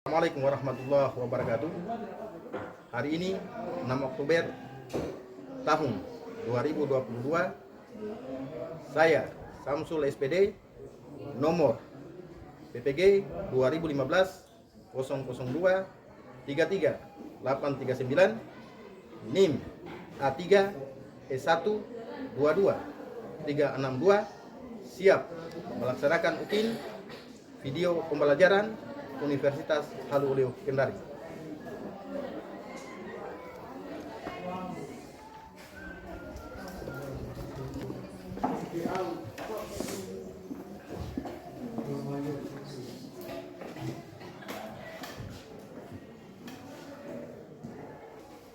Assalamualaikum warahmatullahi wabarakatuh. Hari ini 6 Oktober tahun 2022, saya Samsul SPD nomor PPG 2015 002 33 839 NIM A3 S1 22 362 siap melaksanakan UKIN video pembelajaran Universitas Haluoleo Kendari.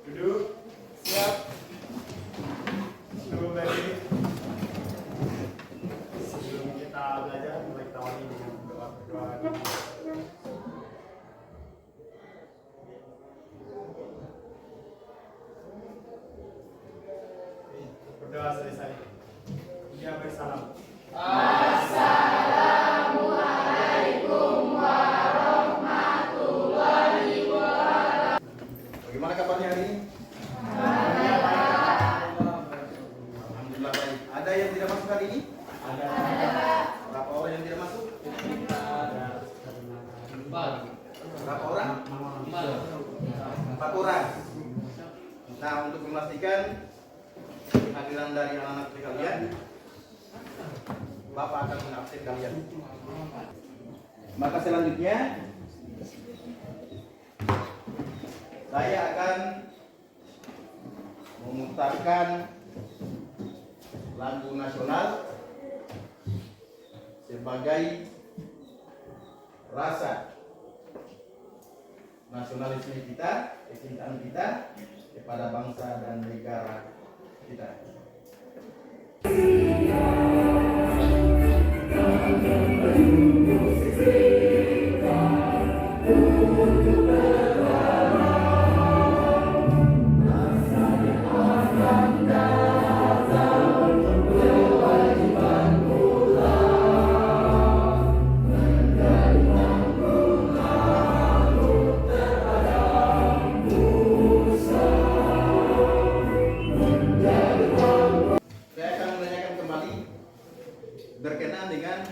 Duduk, siap. Sebelum kita belajar, mulai kita awali dengan doa. Berdoa selesai. Dia bersalam. Assalamualaikum warahmatullahi wabarakatuh. Bagaimana kabarnya hari ini? Alhamdulillah baik. Ada yang tidak masuk hari ini? Ada. Berapa orang yang tidak masuk? Ada. Berapa orang? 4 orang. Nah, untuk memastikan kehadiran dari anak-anak kalian, Bapak akan mengabsen kalian. Maka selanjutnya saya akan memutarkan lagu nasional sebagai rasa nasionalisme kita, kecintaan kita kepada bangsa dan negara kita. Saya akan menanyakan kembali berkenaan dengan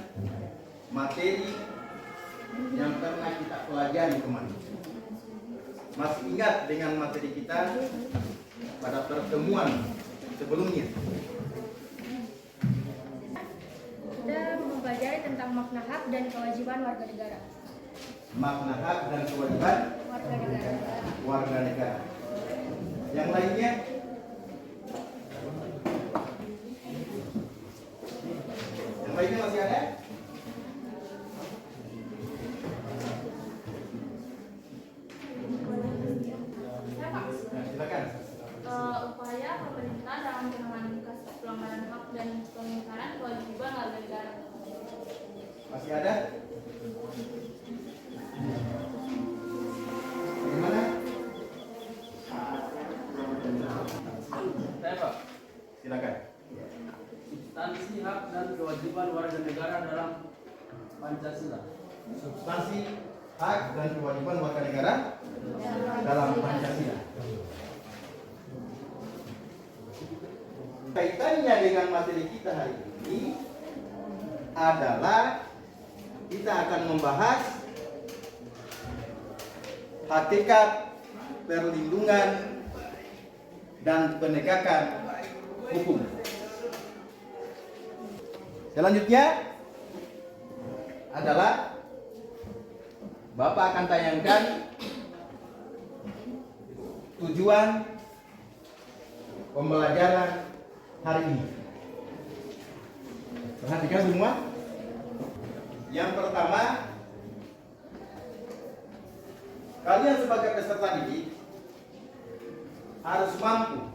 materi yang pernah kita pelajari kemarin. Masih ingat dengan materi kita pada pertemuan sebelumnya? Kita mempelajari tentang makna hak dan kewajiban warga negara. Makna hak dan kewajiban Warga negara. warga negara. Yang lainnya? Yang lainnya masih ada? Nah, silakan. Upaya pemerintah dalam penanganan kasus pelanggaran hak dan pengingkaran kewajiban warga negara. Masih ada? Bagaimana? Saya Pak, Silakan. substansi hak dan kewajiban warga negara dalam Pancasila. Substansi hak dan kewajiban warga negara dalam Pancasila. Kaitannya dengan materi kita hari ini adalah kita akan membahas hakikat perlindungan dan penegakan hukum. Selanjutnya adalah Bapak akan tayangkan tujuan pembelajaran hari ini. Perhatikan semua. Yang pertama, kalian sebagai peserta didik harus mampu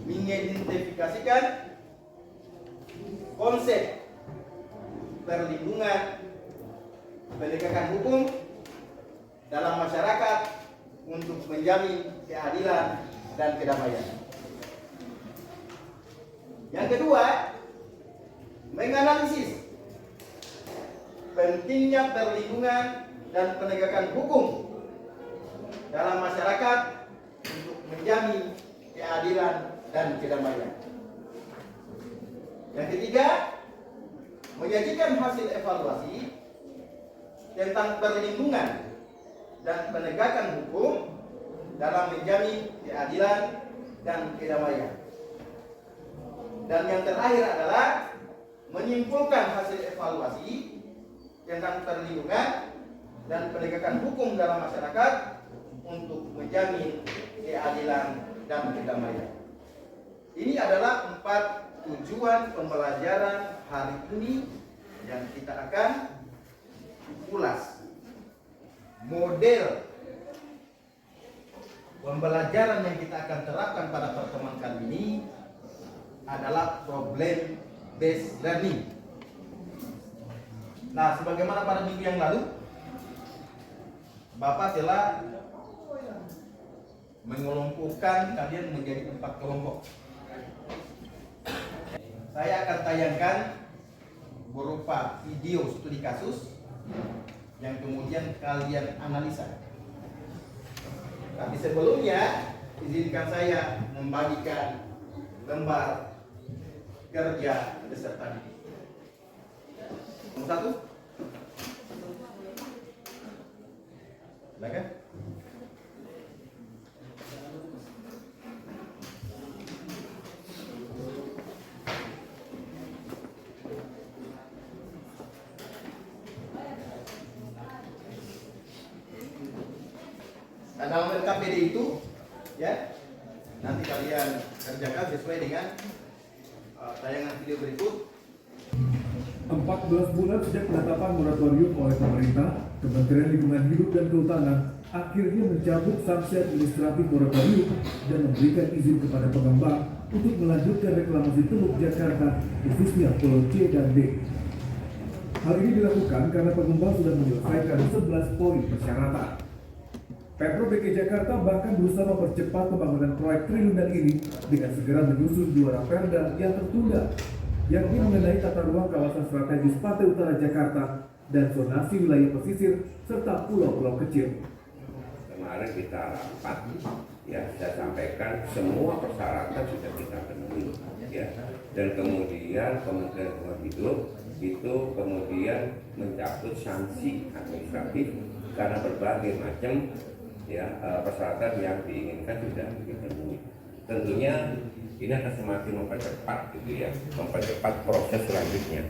mengidentifikasikan konsep perlindungan penegakan hukum dalam masyarakat untuk menjamin keadilan dan kedamaian. Yang kedua, menganalisis pentingnya perlindungan dan penegakan hukum dalam masyarakat untuk menjamin keadilan dan kedamaian. Yang ketiga, menyajikan hasil evaluasi tentang perlindungan dan penegakan hukum dalam menjamin keadilan dan kedamaian. Dan yang terakhir adalah menyimpulkan hasil evaluasi tentang perlindungan dan penegakan hukum dalam masyarakat untuk menjamin keadilan dan kedamaian. Ini adalah 4 tujuan pembelajaran hari ini yang kita akan ulas. Model pembelajaran yang kita akan terapkan pada pertemuan kali ini adalah problem based learning. Nah, sebagaimana pada minggu yang lalu Bapak telah mengelompokkan kalian menjadi 4 kelompok. Saya akan tayangkan berupa video studi kasus yang kemudian kalian analisa. Tapi sebelumnya izinkan saya membagikan lembar kerja peserta didik. Nomor 1. Silakan. Nah, dalam LKPD itu ya nanti kalian kerjakan sesuai dengan tayangan video berikut. 14 bulan sejak penetapan moratorium oleh pemerintah, Kementerian Lingkungan Hidup dan Kehutanan akhirnya mencabut sanksi administratif moratorium dan memberikan izin kepada pengembang untuk melanjutkan reklamasi Teluk Jakarta, khususnya Pulau C dan D. Hal ini dilakukan karena pengembang sudah menyelesaikan 11 poin persyaratan. Pemprov DKI Jakarta bahkan berusaha mempercepat pembangunan proyek triliunan ini dengan segera menyusun 2 raperda yang tertunda, yakni mengenai tata ruang kawasan strategis Pantai Utara Jakarta dan zonasi wilayah pesisir serta pulau-pulau kecil. Kemarin kita rapat, ya saya sampaikan semua persyaratan sudah kita penuhi, ya. Dan kemudian Kementerian Lingkungan Hidup itu kemudian mencabut sanksi administratif karena berbagai macam persyaratan yang diinginkan sudah dipenuhi. Tentunya ini akan semakin mempercepat mempercepat proses selanjutnya.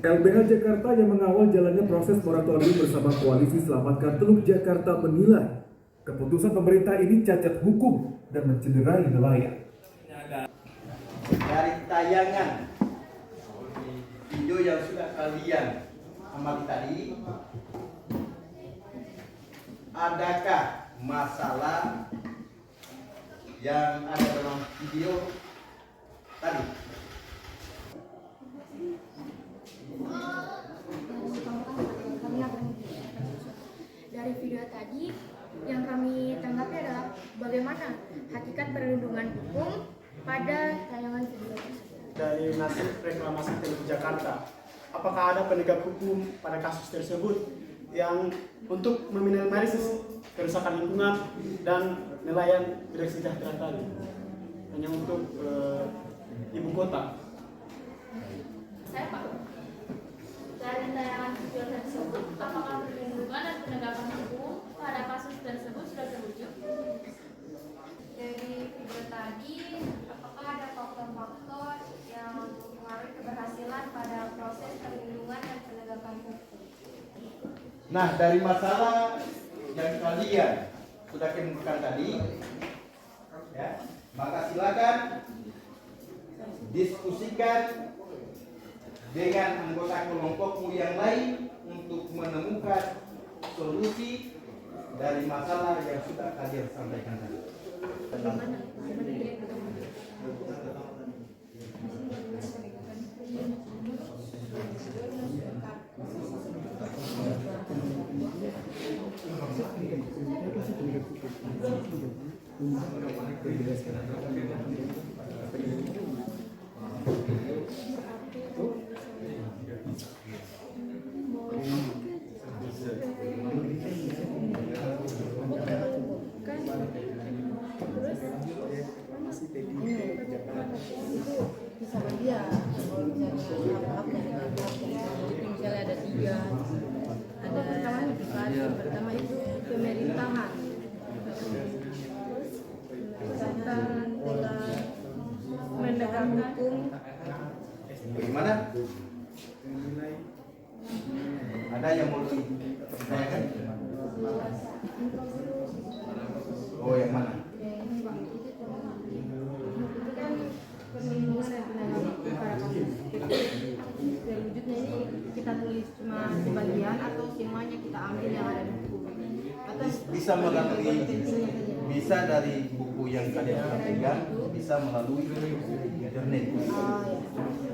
LBH Jakarta yang mengawal jalannya proses moratorium bersama Koalisi Selamatkan Teluk Jakarta menilai keputusan pemerintah ini cacat hukum dan mencederai nelayan. Dari tayangan video yang sudah kalian amati tadi, adakah masalah yang ada dalam video tadi? Dari video tadi yang kami tanggapi adalah bagaimana hakikat perlindungan hukum pada tayangan video tersebut. Dari nasib reklamasi Teluk Jakarta, apakah ada penegak hukum pada kasus tersebut yang untuk meminimalisir kerusakan lingkungan dan nelayan tidak sejahtera hanya untuk ibu kota? Saya Pak, dari tayangan video tersebut, apakah perlindungan dan penegakan hukum pada kasus tersebut sudah terwujud? Dari video tadi, apakah ada faktor-faktor yang mempengaruhi keberhasilan pada proses perlindungan dan penegakan hukum? Nah, dari masalah yang kalian sudah kemukakan tadi, ya, maka silakan diskusikan dengan anggota kelompokmu yang lain untuk menemukan solusi dari masalah yang sudah kalian sampaikan tadi. bisa dari buku yang kalian sudah pegang, bisa melalui internet.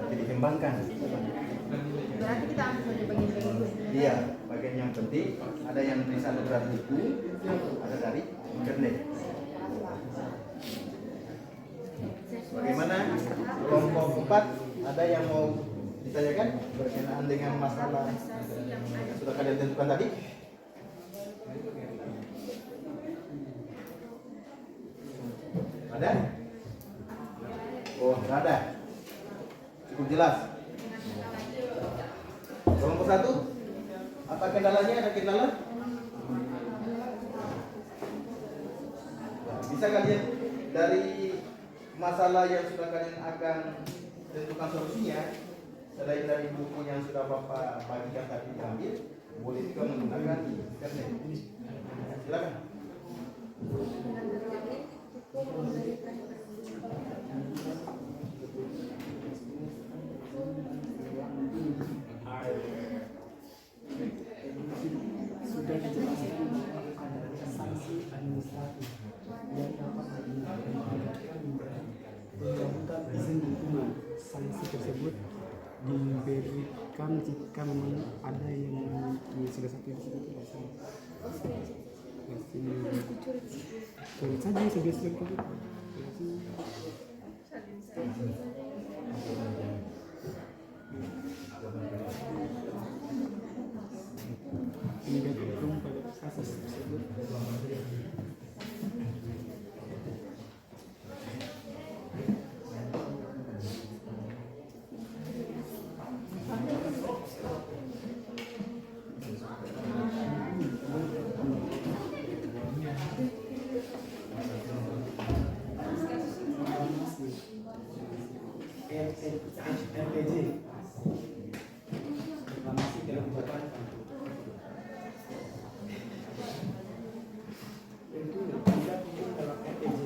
Jadi dikembangkan. Berarti kita ambil dari bagian-bagian itu. Iya, bagian yang penting ada yang tulisan dari buku, ada dari internet. Bagaimana kelompok 4 ada yang mau ditanyakan berkenaan dengan masalah yang sudah kalian tentukan tadi? Ada? Oh, nggak ada. Cukup jelas. Kelompok 1, apa kendalanya? Ada kendala? Bisa kalian dari masalah yang sudah kalian akan tentukan solusinya, selain dari buku yang sudah Bapak bagikan tadi diambil, boleh juga menggunakan internet. Silakan. Sudah dijelaskan ada sanksi administratif yang dapat menggabungkan izin lingkungan. Sanksi tersebut diberikan jika memang ada yang sudah satu yang sudah tidak sama. Sulit saja sebiasa itu. Penegak hukum pada kasus tersebut LPJ reklamasi dalam Jakarta. Itu tidak mungkin dalam LPJ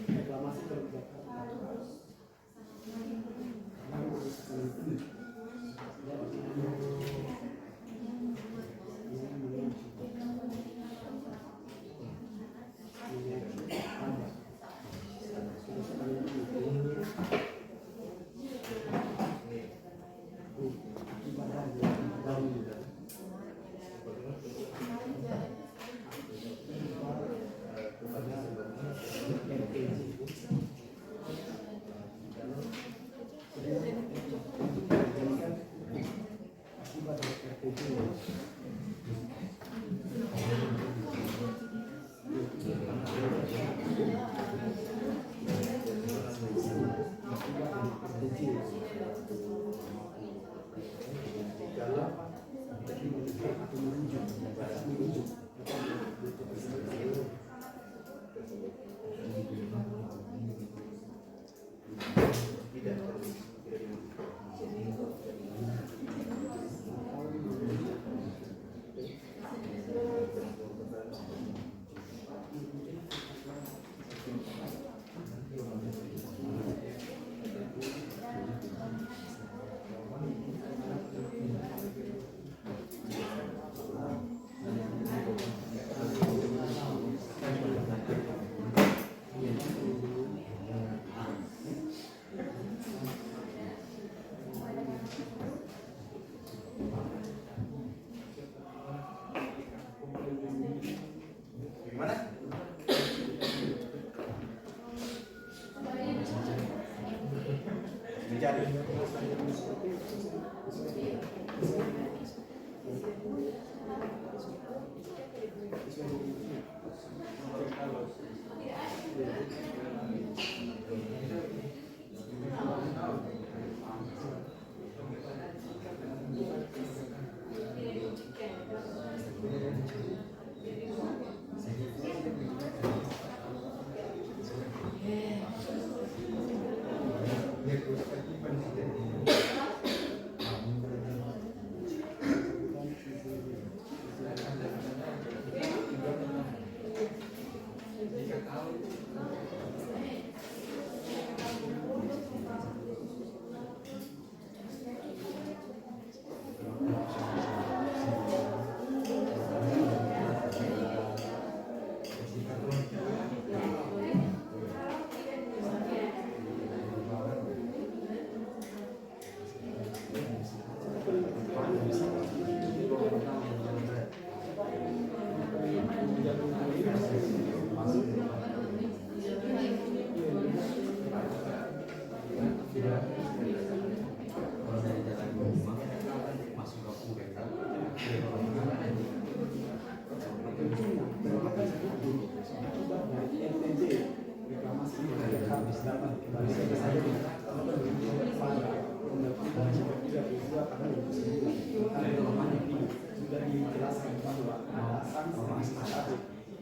reklamasi dalam Jakarta.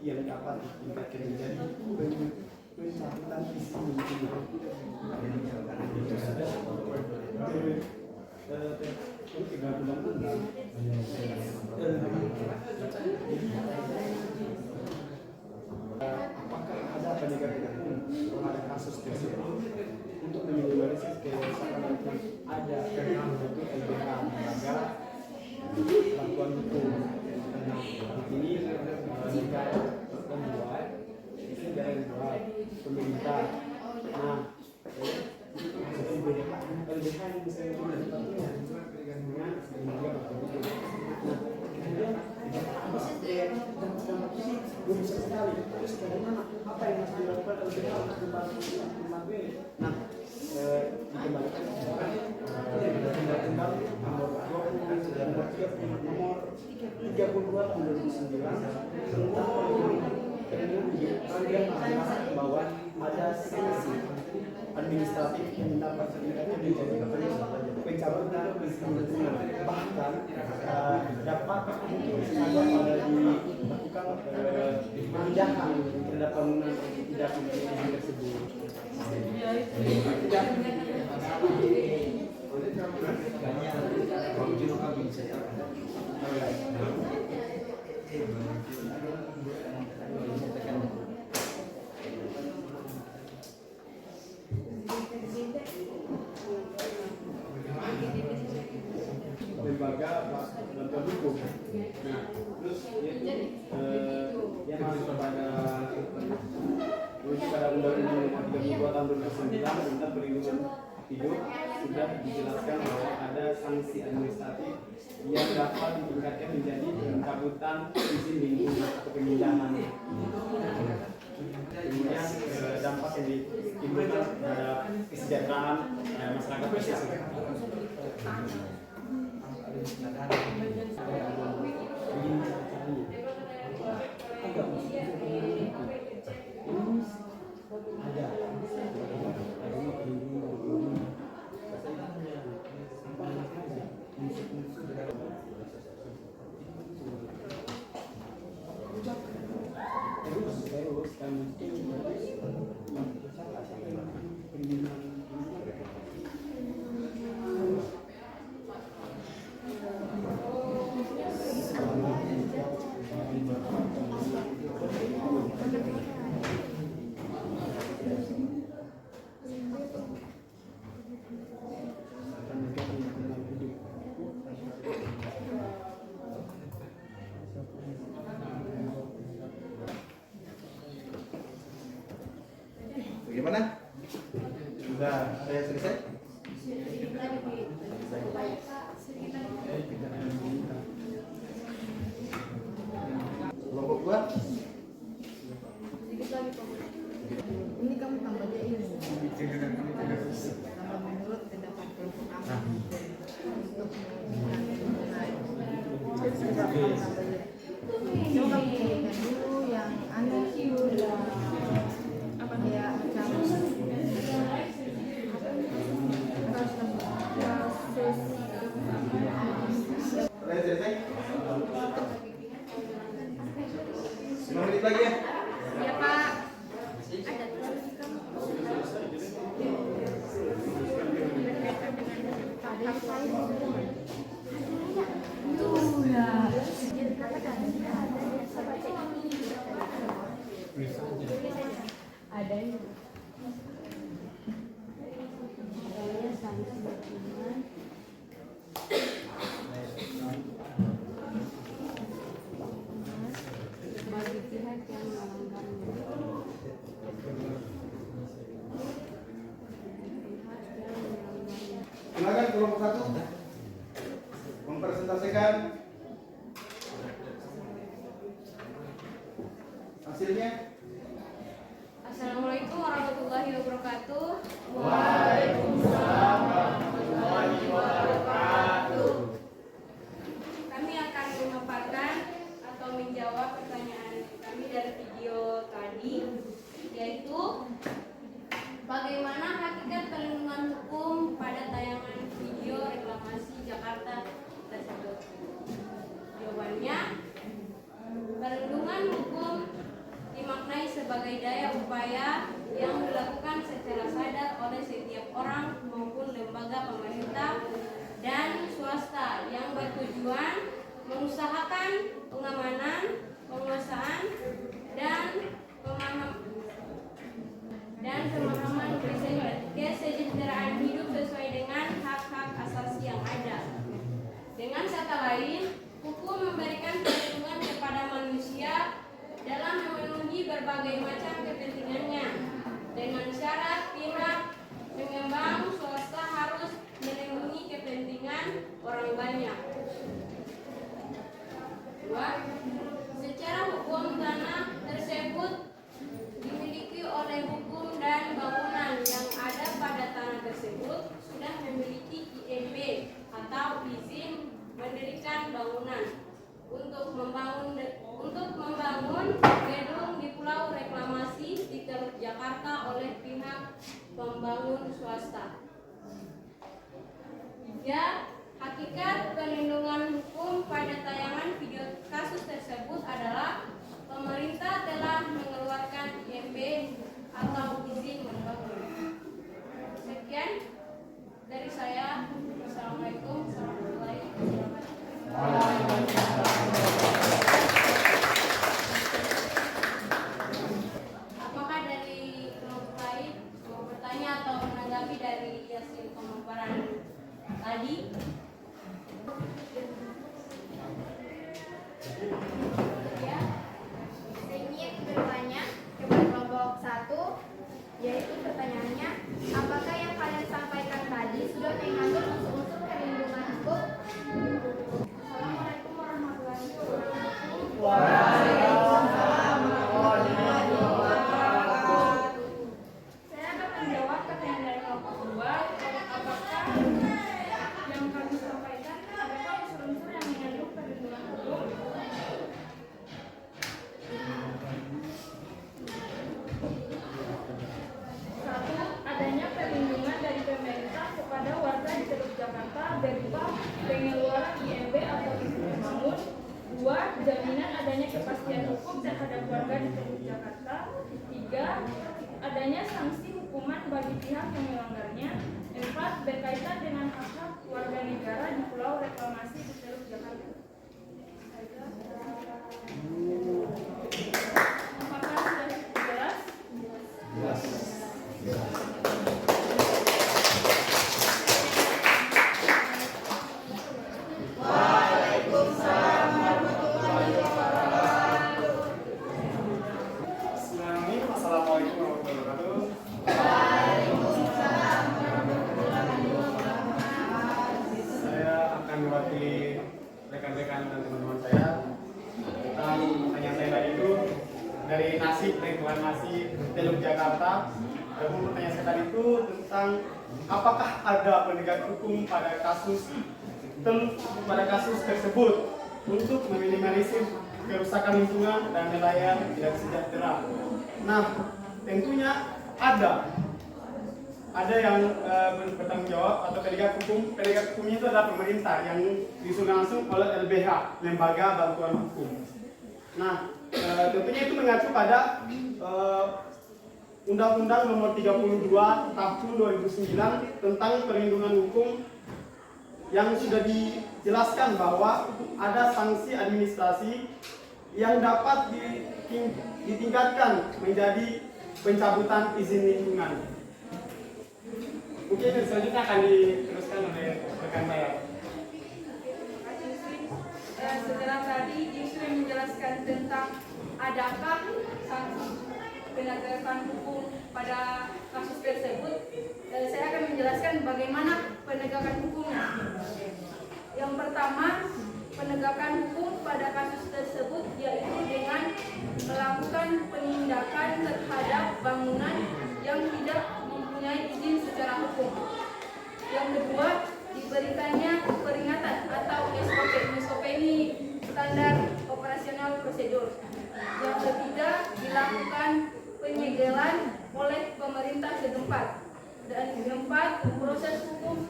yang dapat ditingkatkan menjadi pencabutan izin lingkungan. Itu sudah 3 bulan lalu. Apakah ada penegakan hukum pada kasus tersebut untuk meminimalisir kerusakan yang ada untuk LBH lembaga bantuan hukum? Ini jika membuat itu dari buat pemerintah. Nah, LBH yang bisa dibantu dengan lembaga bantuan hukum. Nah, kemudian belum bisa sekali. Terus bagaimana apa yang harus dilakukan LBH untuk membantu ini? Nah, dikembalikan undang-undang nomor 32 tahun 2009 tentang perlindungan bahwa ada sanksi administratif yang dapat ditingkatkan menjadi pencabutan izin lingkungan, bahkan dapat mungkin ada pada dilakukan pemindahan terhadap bangunan yang tidak memiliki izin tersebut. Lembaga bantuan hukum. Nah, terus yang masuk kepada Undang-Undang Nomor 32 Tahun 2009 tentang perlindungan hidup sudah dijelaskan bahwa ada sanksi administratif yang dapat ditingkatkan menjadi pencabutan izin lingkungan atau pemindahan. Kemudian dampak yang ditimbulkan terhadap kesejahteraan masyarakat pesisir. Terus dan mungkin Bagaimana? Sudah saya selesai? Kelompok 2? Ini kamu tambah aja ini. Tambah menurut pendapat kelompok kami untuk coba pilihkan dulu yang apa ya macam Selesai? 5 menit lagi ya? Ya Pak. Ada yang bagi pihak yang melanggarnya. Silakan kelompok 1 mempresentasikan hasilnya. Assalamualaikum warahmatullahi wabarakatuh. Waalaikumsalam warahmatullahi wabarakatuh. Kami akan memaparkan atau menjawab pertanyaan kami dari video tadi, yaitu bagaimana hakikat perlindungan hukum pada tayangan video reklamasi Jakarta tersebut. Jawabannya, perlindungan hukum sebagai daya upaya yang dilakukan secara sadar oleh setiap orang maupun lembaga pemerintah dan swasta yang bertujuan mengusahakan pengamanan, penguasaan, dan pemahaman kesejahteraan hidup sesuai dengan hak-hak asasi yang ada. Dengan kata lain, hukum memberikan perlindungan kepada manusia dalam memenuhi berbagai macam kepentingannya, dengan syarat pihak pengembang swasta harus melindungi kepentingan orang banyak. 2. Secara hukum tanah tersebut dimiliki oleh hukum dan bangunan yang ada pada tanah tersebut sudah memiliki IMB atau izin mendirikan bangunan untuk membangun gedung di Pulau Reklamasi di Teluk Jakarta oleh pihak pembangun swasta. 3. Hakikat perlindungan hukum pada tayangan video kasus tersebut adalah pemerintah telah mengeluarkan IMB atau izin membangun. Sekian dari saya. Assalamualaikum warahmatullahi wabarakatuh. Apakah dari kelompok lain mau bertanya atau menanggapi dari hasil pemaparan tadi? Ya, saya ingin bertanya kepada kelompok 1, yaitu pertanyaannya, apakah yang kalian sampaikan tadi sudah mengandung unsur-unsur perlindungan hukum? Assalamualaikum warahmatullahi wabarakatuh. Waalaikumsalam warahmatullahi wabarakatuh. Saya akan menjawab pertanyaan dari kelompok 2. Apakah yang kami sampaikan adakah unsur-unsur yang mengandung perlindungan hukum? Satu, adanya perlindungan dari pemerintah kepada warga di Teluk Jakarta berupa pengeluaran IMB atau izin membangun. 2, jaminan adanya kepastian hukum terhadap warga di Teluk Jakarta. 3, adanya sanksi hukuman bagi pihak yang melanggarnya. 4, berkaitan dengan hak-hak warga negara di Pulau Reklamasi di Teluk Jakarta. Apakah sudah jelas? Assalamualaikum warahmatullahi wabarakatuh. Saya akan mewakili rekan-rekan dan teman-teman saya tentang pertanyaan saya tadi itu dari nasib reklamasi Teluk Jakarta. Adapun pertanyaan saya tadi itu tentang apakah ada penegak hukum pada kasus tersebut untuk meminimalisir kerusakan lingkungan dan nelayan tidak sejahtera. Nah, tentunya ada yang bertanggung jawab atau penegak hukumnya itu adalah pemerintah yang disusun langsung oleh LBH, Lembaga Bantuan Hukum. Nah, tentunya itu mengacu pada Undang-Undang Nomor 32 Tahun 2009 tentang perlindungan hukum, yang sudah dijelaskan bahwa ada sanksi administrasi yang dapat ditingkatkan menjadi pencabutan izin lingkungan. Mungkin selanjutnya akan diteruskan oleh rekan saya. Setelah tadi Yusuf menjelaskan tentang adakah sanksi penegakan hukum pada kasus tersebut, saya akan menjelaskan bagaimana penegakan hukumnya. Yang pertama, penegakan hukum pada kasus tersebut yaitu dengan melakukan penindakan terhadap bangunan yang tidak mempunyai izin secara hukum. Yang kedua, diberikannya peringatan atau SOP. SOP ini standar operasional prosedur. Yang ketiga, dilakukan penyegelan oleh pemerintah setempat. Dan yang keempat, proses hukum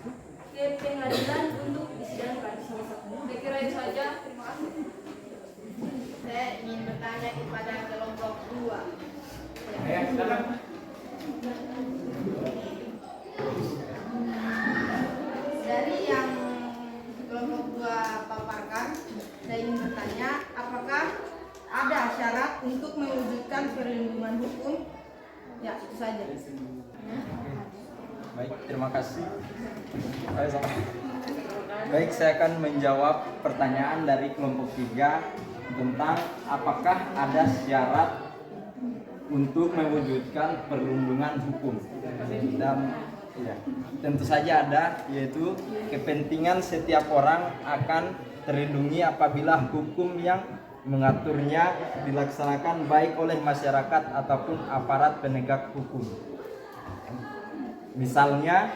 ke pengadilan untuk disidangkan. Saya kira itu saja. Terima kasih. Saya ingin bertanya kepada kelompok 2. Ya, silakan. Dari yang kelompok 2 paparkan, saya ingin bertanya, apakah ada syarat untuk mewujudkan perlindungan hukum? Ya, itu saja. Baik, terima kasih. Baik, saya akan menjawab pertanyaan dari kelompok 3 tentang apakah ada syarat untuk mewujudkan perlindungan hukum. Dan ya, tentu saja ada, yaitu kepentingan setiap orang akan terlindungi apabila hukum yang mengaturnya dilaksanakan baik oleh masyarakat ataupun aparat penegak hukum. Misalnya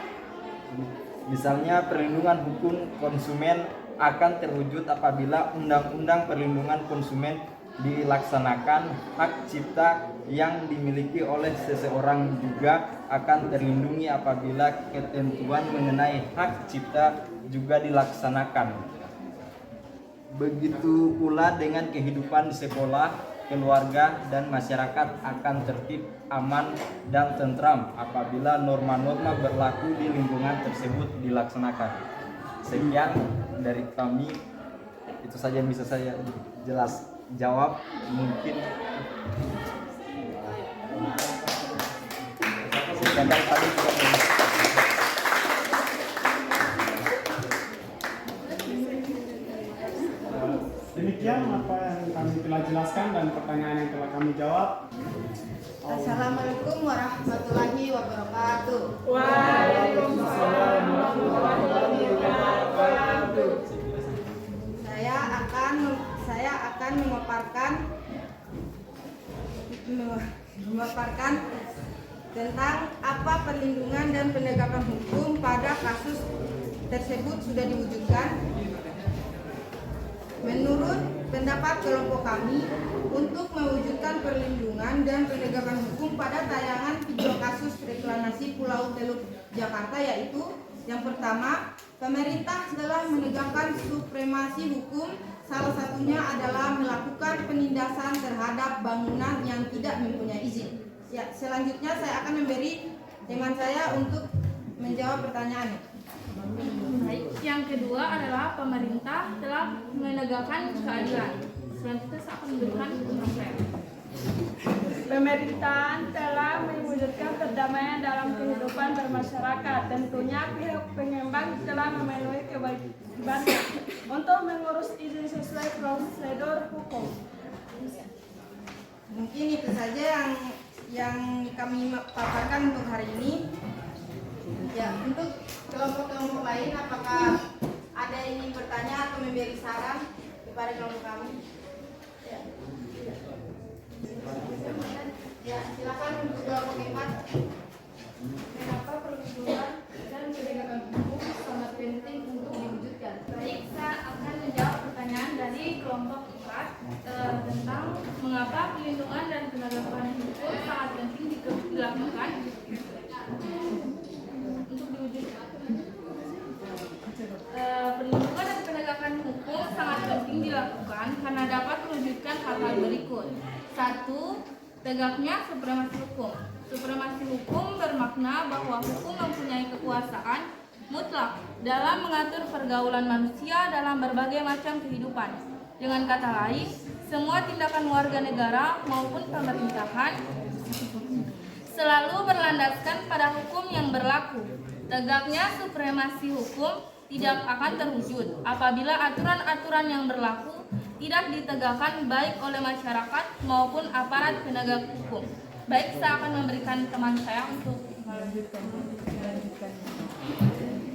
perlindungan hukum konsumen akan terwujud apabila Undang-Undang Perlindungan Konsumen dilaksanakan. Hak cipta yang dimiliki oleh seseorang juga akan terlindungi apabila ketentuan mengenai hak cipta juga dilaksanakan. Begitu pula dengan kehidupan di sekolah, keluarga, dan masyarakat akan tertib, aman, dan tentram apabila norma-norma berlaku di lingkungan tersebut dilaksanakan. Sekian dari kami, itu saja yang bisa saya jawab. Mungkin Demikian apa yang kami telah jelaskan dan pertanyaan yang telah kami jawab. Assalamualaikum warahmatullahi wabarakatuh. Waalaikumsalam warahmatullahi wabarakatuh. Saya akan memaparkan tentang apa perlindungan dan penegakan hukum pada kasus tersebut sudah diwujudkan. Menurut pendapat kelompok kami, untuk mewujudkan perlindungan dan penegakan hukum pada tayangan video kasus reklamasi Pulau Teluk Jakarta, yaitu yang pertama, pemerintah telah menegakkan supremasi hukum. Salah satunya adalah melakukan penindasan terhadap bangunan yang tidak mempunyai izin. Ya, selanjutnya saya akan memberi teman saya untuk menjawab pertanyaan. Baik, yang kedua adalah pemerintah telah menegakkan keadilan. Selanjutnya saya akan memberikan penjelasan. Pemerintah telah mewujudkan perdamaian dalam kehidupan bermasyarakat. Tentunya pihak pengembang telah memenuhi kewajiban untuk mengurus izin sesuai prosedur hukum. Mungkin itu saja yang kami paparkan untuk hari ini. Ya, untuk kelompok-kelompok lain, apakah ada yang ingin bertanya atau memberi saran kepada kelompok kami? Ya, silakan untuk kelompok 4. Mengapa perlindungan dan penegakan hukum sangat penting untuk diwujudkan? Baik, saya akan menjawab pertanyaan dari kelompok 4 tentang mengapa perlindungan dan penegakan hukum sangat penting dilakukan untuk diwujudkan. Perlindungan dan penegakan hukum sangat penting dilakukan karena dapat mewujudkan hal-hal berikut. 1. Tegaknya supremasi hukum. Supremasi hukum bermakna bahwa hukum mempunyai kekuasaan mutlak dalam mengatur pergaulan manusia dalam berbagai macam kehidupan. Dengan kata lain, semua tindakan warga negara maupun pemerintahan selalu berlandaskan pada hukum yang berlaku. Tegaknya supremasi hukum tidak akan terwujud apabila aturan-aturan yang berlaku tidak ditegakkan baik oleh masyarakat maupun aparat penegak hukum. Baik, saya akan memberikan teman saya untuk melanjutkan.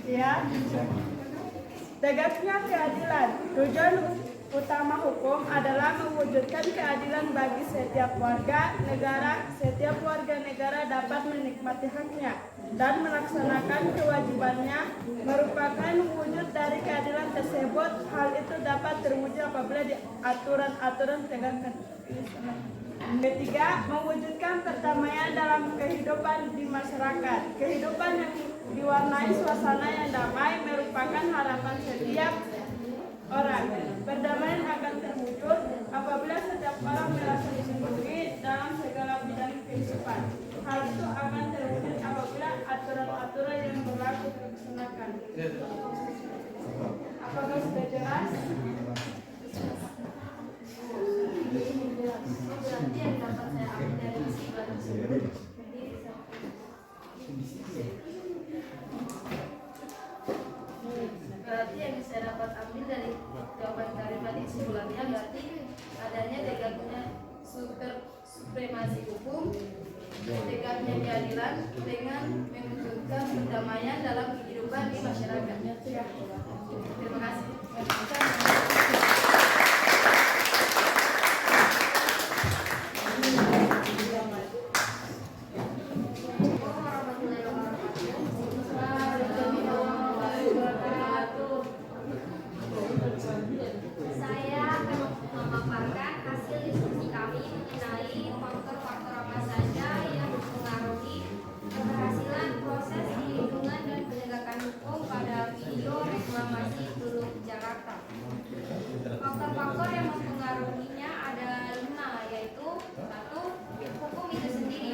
Ya, tegaknya keadilan. Tujuan utama hukum adalah mewujudkan keadilan bagi setiap warga negara. Setiap warga negara dapat menikmati haknya dan melaksanakan kewajibannya. Merupakan wujud dari keadilan tersebut. Hal itu dapat terwujud apabila di aturan-aturan tegakkan. Ketiga, mewujudkan perdamaian dalam kehidupan di masyarakat. Kehidupan yang diwarnai suasana yang damai merupakan harapan setiap orang. Perdamaian akan terwujud apabila setiap orang merasa dilindungi dalam segala bidang kehidupan. Hal itu akan terwujud apabila aturan-aturan yang berlaku dilaksanakan. Apakah sudah jelas? Berarti yang dapat saya ambil dari musibah tersebut berarti yang saya dapat ambil dari jawaban kalimat kesimpulannya berarti adanya tegaknya supremasi hukum, tegaknya keadilan dengan mewujudkan perdamaian dalam kehidupan di masyarakatnya. Terima kasih. Saya akan memaparkan hasil diskusi kami mengenai faktor-faktor apa saja yang mempengaruhi keberhasilan proses perlindungan dan penegakan hukum pada video reklamasi Teluk Jakarta. Faktor-faktor yang mempengaruhinya ada 5, yaitu 1. Hukum itu sendiri,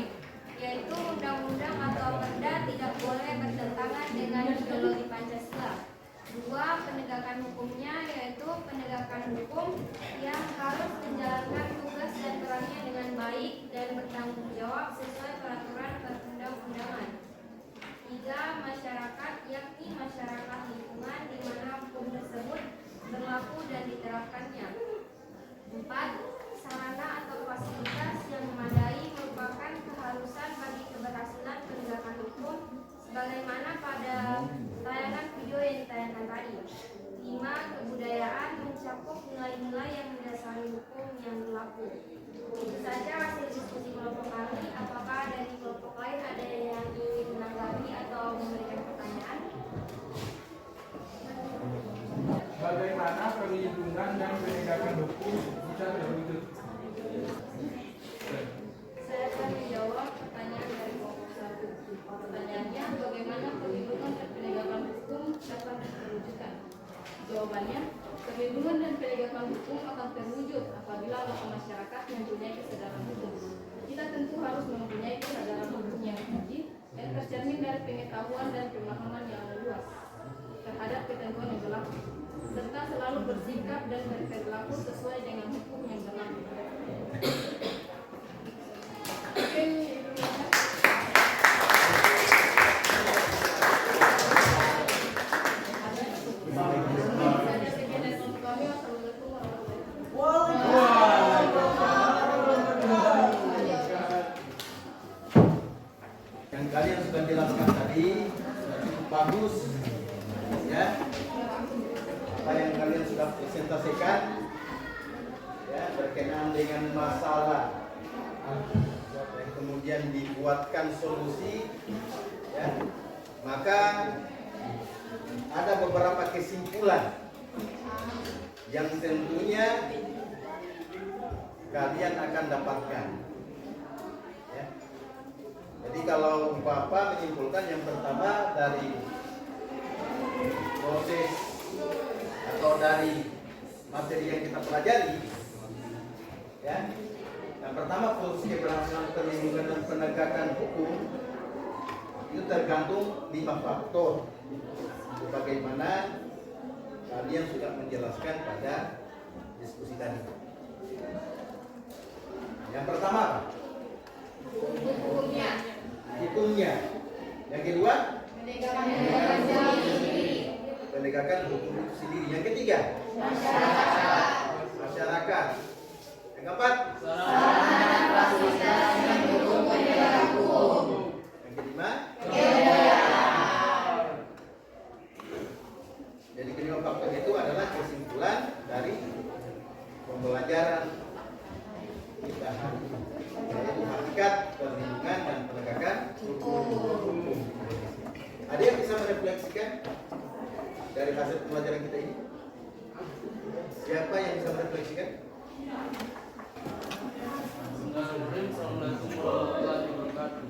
yaitu undang-undang atau perda tidak boleh bertentangan dengan ideologi Pancasila. 2. Penegakan hukumnya, yaitu penegakan hukum yang harus menjalankan tugas dan perannya dengan baik dan bertanggung jawab sesuai peraturan perundang-undangan. 3. Masyarakat, yakni masyarakat lingkungan di mana hukum tersebut berlaku dan diterapkannya. 4. Sarana atau fasilitas yang memadai merupakan keharusan bagi keberhasilan penegakan hukum sebagaimana pada tayangan video yang ditayangkan tadi. 5. Kebudayaan mencakup nilai-nilai yang mendasari hukum yang berlaku. Itu saja hasil diskusi kelompok kami. Apakah dari kelompok lain ada yang ingin menanggapi atau memberikan pertanyaan? Bagaimana perlindungan dan penegakan hukum bisa terwujud? Saya akan menjawab pertanyaan dari kelompok 1. Pertanyaannya, bagaimana perlindungan dan penegakan hukum dapat terwujudkan? Jawabannya, perlindungan dan penegakan hukum akan terwujud apabila masyarakat mempunyai kesadaran hukum. Kita tentu harus mempunyai kesadaran hukum yang tinggi yang tercermin dari pengetahuan dan pemahaman yang luas terhadap ketentuan yang berlaku, serta selalu bersikap dan berperilaku sesuai dengan hukum yang berlaku. Yang kalian sudah jelaskan tadi cukup bagus, ya. Apa yang kalian sudah presentasikan, ya, berkenaan dengan masalah dan kemudian dibuatkan solusi, ya. Maka ada beberapa kesimpulan yang tentunya kalian akan dapatkan. Ya. Jadi kalau Bapak menyimpulkan yang pertama dari proses atau dari materi yang kita pelajari, ya, yang pertama proses keberhasilan perlindungan dan penegakan hukum itu tergantung 5 faktor. Bagaimana kalian sudah menjelaskan pada diskusi tadi. Yang pertama, hukumnya. Yang kedua, penegakan hukum itu sendiri. Yang ketiga, masyarakat. Yang keempat, yang kelima, jadi kelima faktor itu adalah kesimpulan dari pembelajaran kita hari ini, yaitu hakikat perlindungan dan penegakan hukum. Ada yang bisa merefleksikan dari hasil pembelajaran kita ini? Siapa yang bisa merefleksikan? Assalamualaikum warahmatullahi wabarakatuh.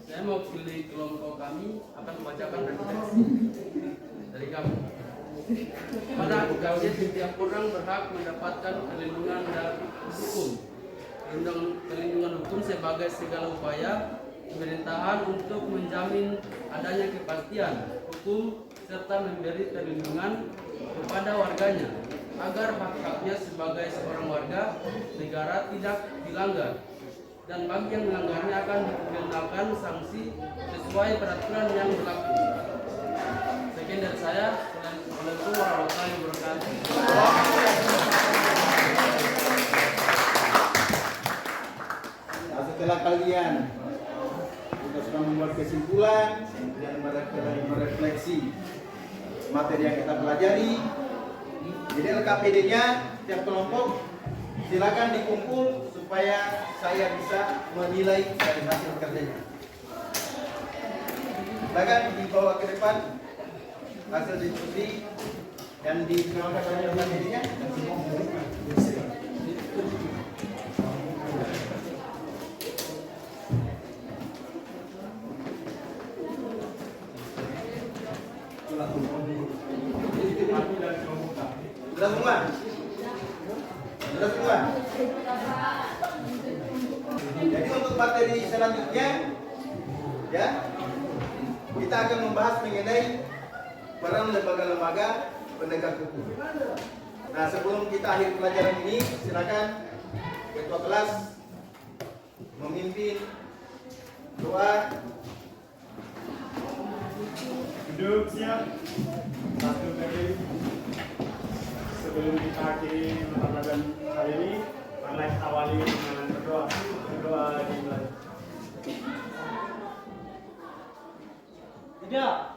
Saya mewakili kelompok kami akan membacakan refleksi dari kami. Pada bahwasanya setiap orang berhak mendapatkan perlindungan dari hukum. Perlindungan hukum sebagai segala upaya pemerintahan untuk menjamin adanya kepastian hukum serta memberi perlindungan kepada warganya agar hak-haknya sebagai seorang warga negara tidak dilanggar, dan bagi yang melanggarnya akan dikenakan sanksi sesuai peraturan yang berlaku. Sekian dari saya. Assalamualaikum warahmatullahi wabarakatuh. Nah, setelah kalian sudah membuat kesimpulan dan merefleksi materi yang kita pelajari, jadi LKPD-nya setiap kelompok silakan dikumpul supaya saya bisa menilai dari hasil kerjanya. Silakan dibawa ke depan hasil diskusi dan dikenalkan oleh LKPD-nya. Sudah semua? Sudah semua? Jadi untuk materi selanjutnya, ya, kita akan membahas mengenai peran lembaga-lembaga penegak hukum. Nah, sebelum kita akhir pelajaran ini, silakan ketua kelas memimpin doa. Duduk siap. Satu kali. Sebelum kita akhiri mata pelajaran kali ini, mari kita awali dengan berdoa. Berdoa dimulai. Tidak.